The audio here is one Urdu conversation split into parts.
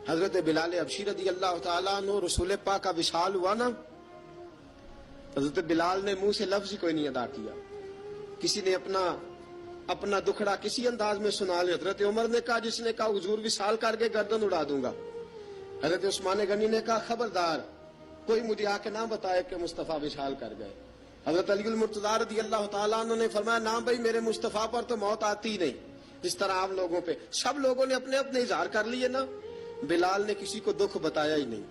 حضرت بلال حبشی رضی اللہ تعالیٰ عنہ رسول پاک کا وصال ہوا نا، حضرت بلال نے منہ سے لفظ ہی کوئی نہیں ادا کیا. کسی نے اپنا دکھڑا کسی انداز میں سنا لیا. حضرت عمر نے کہا، جس نے کہا حضور وصال کر کے گردن اڑا دوں گا. حضرت عثمان غنی نے کہا خبردار کوئی مجھے آ کے نہ بتائے کہ مصطفیٰ وصال کر گئے. حضرت علی المرتضیٰ رضی اللہ تعالیٰ عنہ نے فرمایا، نہ بھائی میرے مصطفیٰ پر تو موت آتی ہی نہیں. جس طرح عام لوگوں پہ سب لوگوں نے اپنے اپنے اظہار کر لیے نا، بلال نے کسی کو دکھ بتایا ہی نہیں.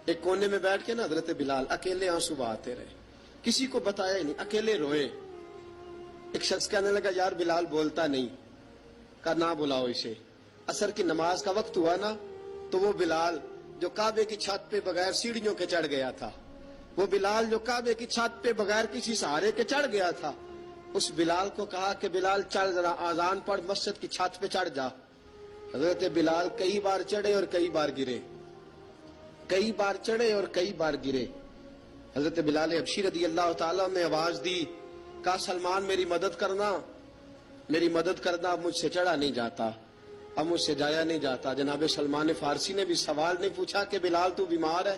ایک کونے میں بیٹھ کے نا حضرت بلال اکیلے آنسو بہاتے رہے، کسی کو بتایا ہی نہیں، اکیلے روئے. ایک شخص کہنے لگا یار بلال بولتا نہیں. کہا نہ بلاؤ اسے. عصر کی نماز کا وقت ہوا نا تو وہ بلال جو کعبے کی چھت پہ بغیر سیڑھیوں کے چڑھ گیا تھا، وہ بلال جو کعبے کی چھت پہ بغیر کسی سہارے کے چڑھ گیا تھا، اس بلال کو کہا کہ بلال چل ذرا آذان پڑھ، مسجد کی چھت پہ چڑھ جا. حضرت بلال کئی بار چڑھے اور کئی بار گرے، کئی بار چڑھے اور کئی بار گرے. حضرت بلال حبشی رضی اللہ تعالیٰ نے آواز دی، کہا سلمان میری مدد کرنا، میری مدد کرنا. اب مجھ سے چڑھا نہیں جاتا، اب مجھ سے جایا نہیں جاتا. جناب سلمان فارسی نے بھی سوال نہیں پوچھا کہ بلال تو بیمار ہے،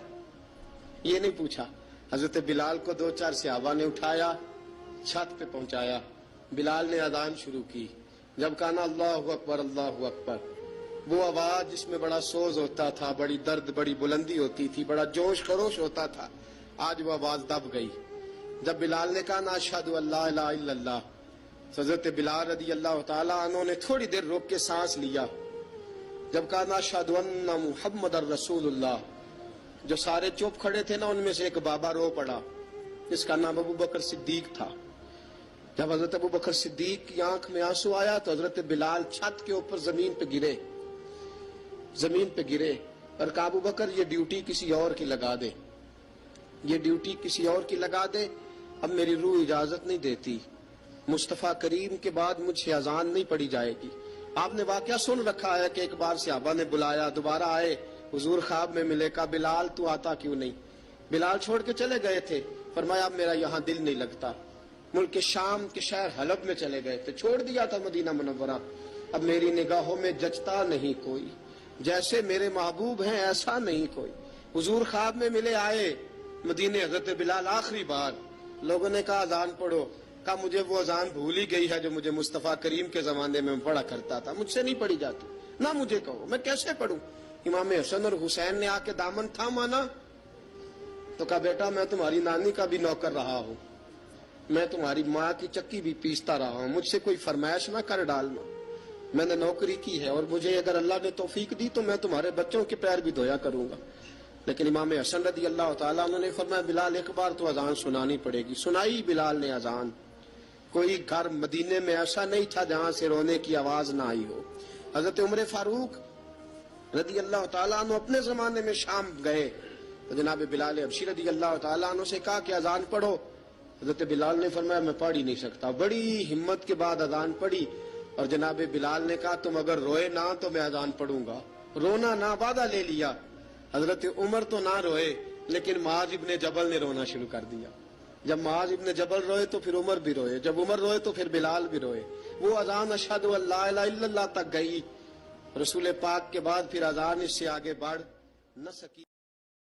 یہ نہیں پوچھا. حضرت بلال کو دو چار صحابہ نے اٹھایا، چھت پہ پہنچایا. بلال نے اذان شروع کی. جب کہا نا اللہ اکبر اللہ اکبر، وہ آواز جس میں بڑا سوز ہوتا تھا، بڑی درد، بڑی بلندی ہوتی تھی، بڑا جوش خروش ہوتا تھا، آج وہ آواز دب گئی. جب بلال نے کہا نا اشہد ان لا الہ الا اللہ، حضرت بلال رضی اللہ تعالیٰ عنہ نے تھوڑی دیر روک کے سانس لیا. جب کہا نا اشہد ان محمد الرسول اللہ، جو سارے چپ کھڑے تھے نا ان میں سے ایک بابا رو پڑا، جس کا نام ابو بکر صدیق تھا. جب حضرت ابو بکر صدیق کی آنکھ میں آنسو آیا تو حضرت بلال چھت کے اوپر زمین پہ گرے، زمین پہ گرے اور کہا ابو بکر یہ ڈیوٹی کسی اور کی لگا دے، یہ ڈیوٹی کسی اور کی لگا دے، اب میری روح اجازت نہیں دیتی، مصطفیٰ کریم کے بعد مجھ سے اذان نہیں پڑھی جائے گی. آپ نے واقعہ سن رکھا ہے کہ ایک بار صحابہ نے بلایا، دوبارہ آئے، حضور خواب میں ملے. کہا بلال تو آتا کیوں نہیں؟ بلال چھوڑ کے چلے گئے تھے. فرمایا اب میرا یہاں دل نہیں لگتا. ملک شام کے شہر حلب میں چلے گئے تھے، چھوڑ دیا تھا مدینہ منورہ. اب میری نگاہوں میں جچتا نہیں کوئی، جیسے میرے محبوب ہیں ایسا نہیں کوئی. حضور خواب میں ملے، آئے مدینے. حضرت بلال آخری بار، لوگوں نے کہا اذان پڑھو. کہا مجھے وہ اذان بھول ہی گئی ہے جو مجھے مصطفیٰ کریم کے زمانے میں پڑھا کرتا تھا، مجھ سے نہیں پڑھی جاتی. نہ مجھے کہو، میں کیسے پڑھوں؟ امام حسن اور حسین نے آ کے دامن تھاما نا تو کہا بیٹا میں تمہاری نانی کا بھی نوکر رہا ہوں، میں تمہاری ماں کی چکی بھی پیستا رہا ہوں، مجھ سے کوئی فرمائش نہ کر ڈالنا. میں نے نوکری کی ہے اور مجھے اگر اللہ نے توفیق دی تو میں تمہارے بچوں کے پیر بھی دھویا کروں گا. لیکن امام حسن رضی اللہ تعالیٰ عنہ نے فرمایا بلال ایک بار تو اذان سنانی پڑے گی. سنائی بلال نے اذان. کوئی گھر مدینے میں ایسا نہیں تھا جہاں سے رونے کی آواز نہ آئی ہو. حضرت عمر فاروق رضی اللہ تعالیٰ عنہ اپنے زمانے میں شام گئے تو جناب بلال حبشی رضی اللہ تعالیٰ عنہ سے کہا کہ اذان پڑھو. حضرت بلال نے فرمایا میں پڑھ ہی نہیں سکتا. بڑی ہمت کے بعد اذان پڑھی اور جناب بلال نے کہا تم اگر روئے نہ تو میں اذان پڑھوں گا. رونا نہ، وعدہ لے لیا. حضرت عمر تو نہ روئے لیکن معاذ ابن جبل نے رونا شروع کر دیا. جب معاذ ابن جبل روئے تو پھر عمر بھی روئے، جب عمر روئے تو پھر بلال بھی روئے. وہ اذان اشہد ان لا الہ الا اللہ تک گئی. رسول پاک کے بعد پھر اذان اس سے آگے بڑھ نہ سکی.